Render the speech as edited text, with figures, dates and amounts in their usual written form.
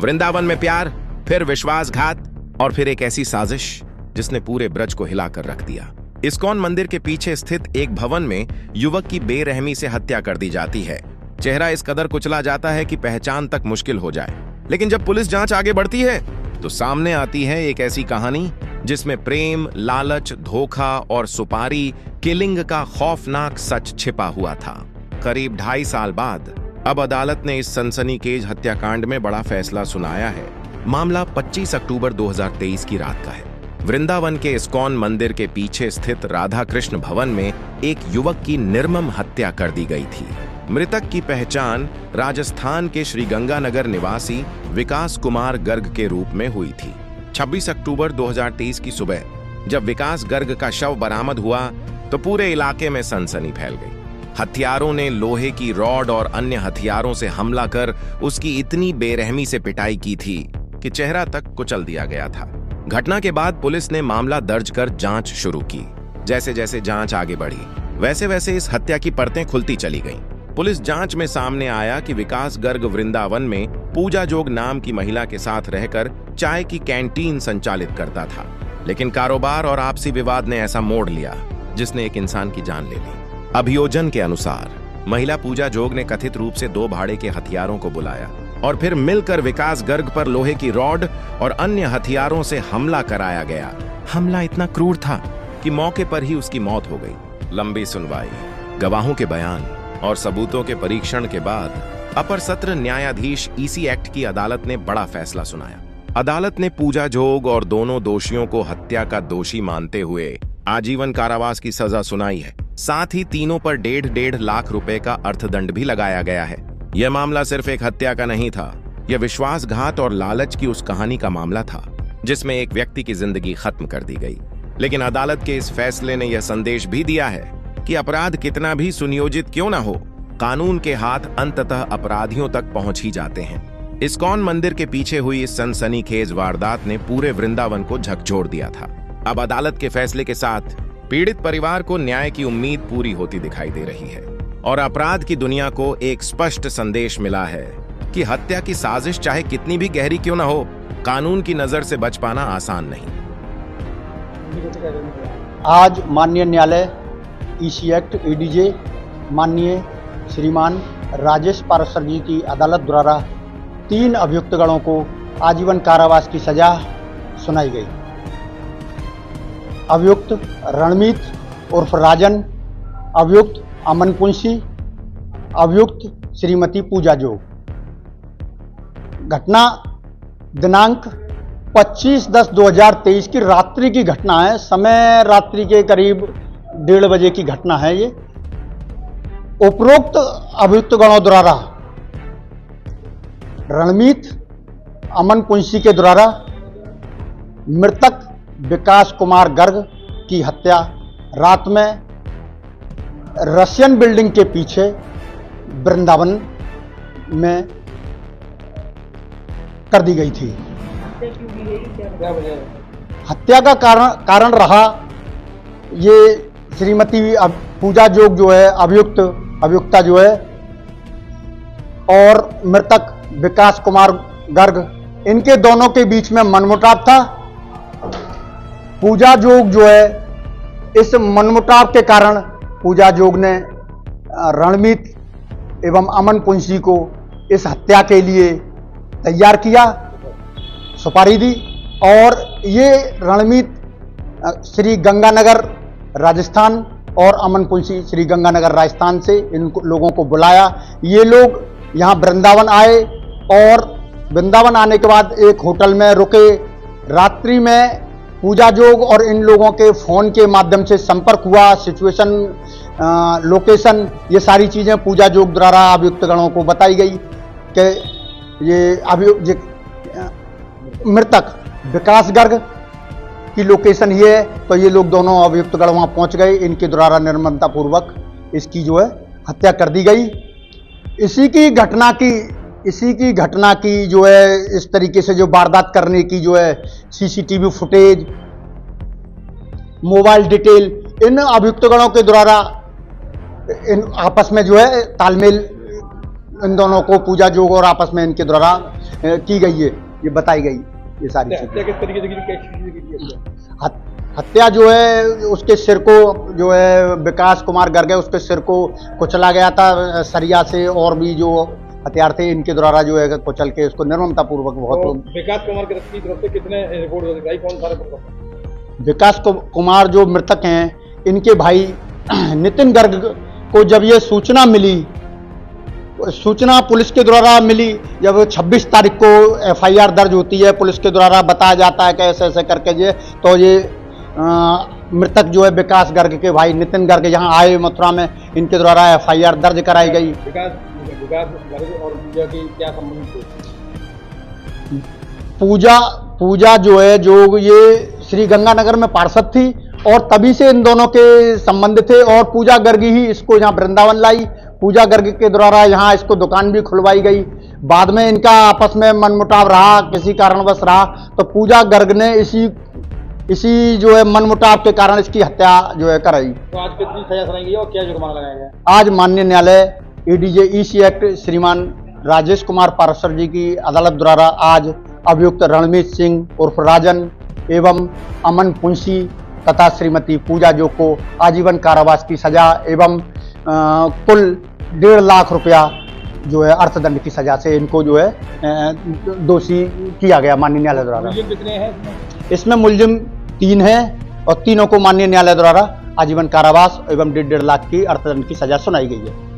वृंदावन में प्यार, फिर विश्वासघात और फिर एक ऐसी साजिश जिसने पूरे ब्रज को हिलाकर रख दिया। इस्कॉन मंदिर के पीछे स्थित एक भवन में युवक की बेरहमी से हत्या कर दी जाती है। चेहरा इस कदर कुचला जाता है कि पहचान तक मुश्किल हो जाए। लेकिन जब पुलिस जांच आगे बढ़ती है तो सामने आती है एक ऐसी कहानी जिसमें प्रेम, लालच, धोखा और सुपारी किलिंग का खौफनाक सच छिपा हुआ था। करीब 2.5 साल बाद अब अदालत ने इस सनसनीखेज हत्याकांड में बड़ा फैसला सुनाया है। मामला 25 अक्टूबर 2023 की रात का है। वृंदावन के इस्कॉन मंदिर के पीछे स्थित राधा कृष्ण भवन में एक युवक की निर्मम हत्या कर दी गई थी। मृतक की पहचान राजस्थान के श्रीगंगानगर निवासी विकास कुमार गर्ग के रूप में हुई थी। 26 अक्टूबर 2023 की सुबह जब विकास गर्ग का शव बरामद हुआ तो पूरे इलाके में सनसनी फैल गई। हत्यारों ने लोहे की रॉड और अन्य हथियारों से हमला कर उसकी इतनी बेरहमी से पिटाई की थी कि चेहरा तक कुचल दिया गया था। घटना के बाद पुलिस ने मामला दर्ज कर जांच शुरू की। जैसे जैसे जांच आगे बढ़ी वैसे वैसे इस हत्या की परतें खुलती चली गईं। पुलिस जांच में सामने आया कि विकास गर्ग वृंदावन में पूजा जोग नाम की महिला के साथ रहकर चाय की कैंटीन संचालित करता था। लेकिन कारोबार और आपसी विवाद ने ऐसा मोड़ लिया जिसने एक इंसान की जान ले ली। अभियोजन के अनुसार महिला पूजा जोग ने कथित रूप से 2 भाड़े के हथियारों को बुलाया और फिर मिलकर विकास गर्ग पर लोहे की रॉड और अन्य हथियारों से हमला कराया गया। हमला इतना क्रूर था कि मौके पर ही उसकी मौत हो गई। लंबी सुनवाई, गवाहों के बयान और सबूतों के परीक्षण के बाद अपर सत्र न्यायाधीश ईसी एक्ट की अदालत ने बड़ा फैसला सुनाया। अदालत ने पूजा जोग और दोनों दोषियों को हत्या का दोषी मानते हुए आजीवन कारावास की सजा सुनाई है। साथ ही तीनों पर 1.5 लाख रुपए का अर्थदंड भी लगाया गया है। यह मामला सिर्फ एक हत्या का नहीं था, यह विश्वासघात और लालच की उस कहानी का मामला था जिसमें एक व्यक्ति की जिंदगी खत्म कर दी गई। लेकिन अदालत के इस फैसले ने यह संदेश भी दिया है कि अपराध कितना भी सुनियोजित क्यों ना हो, कानून के हाथ अंततः अपराधियों तक पहुंच ही जाते हैं। इस्कॉन मंदिर के पीछे हुई इस सनसनीखेज वारदात ने पूरे वृंदावन को झकझोर दिया था। अब अदालत के फैसले के साथ पीड़ित परिवार को न्याय की उम्मीद पूरी होती दिखाई दे रही है और अपराध की दुनिया को एक स्पष्ट संदेश मिला है कि हत्या की साजिश चाहे कितनी भी गहरी क्यों ना हो, कानून की नजर से बच पाना आसान नहीं। आज माननीय न्यायालय ईसी एक्ट एडीजे माननीय श्रीमान राजेश पारसर जी की अदालत द्वारा 3 अभियुक्तगणों को आजीवन कारावास की सजा सुनाई गई। अभियुक्त रणमीत उर्फ राजन, अभियुक्त अमन पुंसी, अभियुक्त श्रीमती पूजा जोग। घटना दिनांक 25/10/2023 की रात्रि की घटना है। समय रात्रि के करीब 1:30 बजे की घटना है। ये उपरोक्त अभियुक्तगणों द्वारा रणमीत अमन पुंसी के द्वारा मृतक विकास कुमार गर्ग की हत्या रात में रशियन बिल्डिंग के पीछे वृंदावन में कर दी गई थी। हत्या का कारण रहा ये श्रीमती पूजा जोग जो है अभियुक्ता जो है और मृतक विकास कुमार गर्ग, इनके दोनों के बीच में मनमुटाव था। पूजा जोग जो है इस मनमुटाव के कारण पूजा जोग ने रणमीत एवं अमन पुंसी को इस हत्या के लिए तैयार किया, सुपारी दी और ये रणमीत श्री गंगानगर राजस्थान और अमन पुंसी श्री गंगानगर राजस्थान से इन लोगों को बुलाया। ये लोग यहाँ वृंदावन आए और वृंदावन आने के बाद एक होटल में रुके। रात्रि में पूजा जोग और इन लोगों के फोन के माध्यम से संपर्क हुआ। सिचुएशन, लोकेशन, ये सारी चीजें पूजा जोग द्वारा अभियुक्तगणों को बताई गई कि ये मृतक विकास गर्ग की लोकेशन ये है। तो ये लोग दोनों अभियुक्तगण वहां पहुंच गए। इनके द्वारा निर्ममतापूर्वक इसकी जो है हत्या कर दी गई। इसी की घटना की जो है इस तरीके से जो वारदात करने की जो है सीसीटीवी फुटेज, मोबाइल डिटेल, इन अभियुक्तगणों के द्वारा इन आपस में जो है तालमेल इन दोनों को पूजा जोग और आपस में इनके द्वारा की गई है, ये बताई गई ये सारी हत्या चीजें। किस तरीके से की, कैसी चीज़ की थी हत्या? हत्या जो है उसके सिर को जो है विकास कुमार गर्गे उसके सिर को कुचला गया था सरिया से, और भी जो हथियार थे इनके द्वारा जो है कुचल के उसको निर्ममता पूर्वक तो बहुत। विकास कुमार की तरफ से कितने रिपोर्ट दिखाई, कौन सा रिपोर्ट? विकास कुमार जो मृतक हैं इनके भाई नितिन गर्ग को जब ये सूचना मिली, सूचना पुलिस के द्वारा मिली, जब 26 तारीख को एफआईआर दर्ज होती है, पुलिस के द्वारा बताया जाता है कि ऐसे ऐसे करके ये, तो ये मृतक जो है विकास गर्ग के भाई नितिन गर्ग यहाँ आए मथुरा में, इनके द्वारा एफआईआर दर्ज कराई गई। विकास गर्ग और पूजा की क्या संबंध थे? पूजा जो है जो ये श्री गंगानगर में पार्षद थी और तभी से इन दोनों के संबंध थे, और पूजा गर्ग ही इसको यहाँ वृंदावन लाई। पूजा गर्ग के द्वारा यहाँ इसको दुकान भी खुलवाई गई। बाद में इनका आपस में मनमुटाव रहा, किसी कारणवश रहा, तो पूजा गर्ग ने इसी जो है मनमुटाव के कारण इसकी हत्या जो है कराई। तो आज कितनी सजा सुनाई गई और क्या जुर्माना लगाया गया? आज माननीय न्यायालय एडीजे ईसी एक्ट श्रीमान राजेश कुमार पारसर जी की अदालत द्वारा आज अभियुक्त रणमीत सिंह उर्फ राजन एवं अमन पुंसी तथा श्रीमती पूजा जोग को आजीवन कारावास की सजा एवं कुल 1.5 लाख रुपया जो है अर्थदंड की सजा से इनको जो है दोषी किया गया माननीय न्यायालय द्वारा। मुलजिम कितने हैं इसमें मुलजिम 3 हैं और तीनों को माननीय न्यायालय द्वारा आजीवन कारावास एवं 1.5 लाख की अर्थदंड की सजा सुनाई गई है।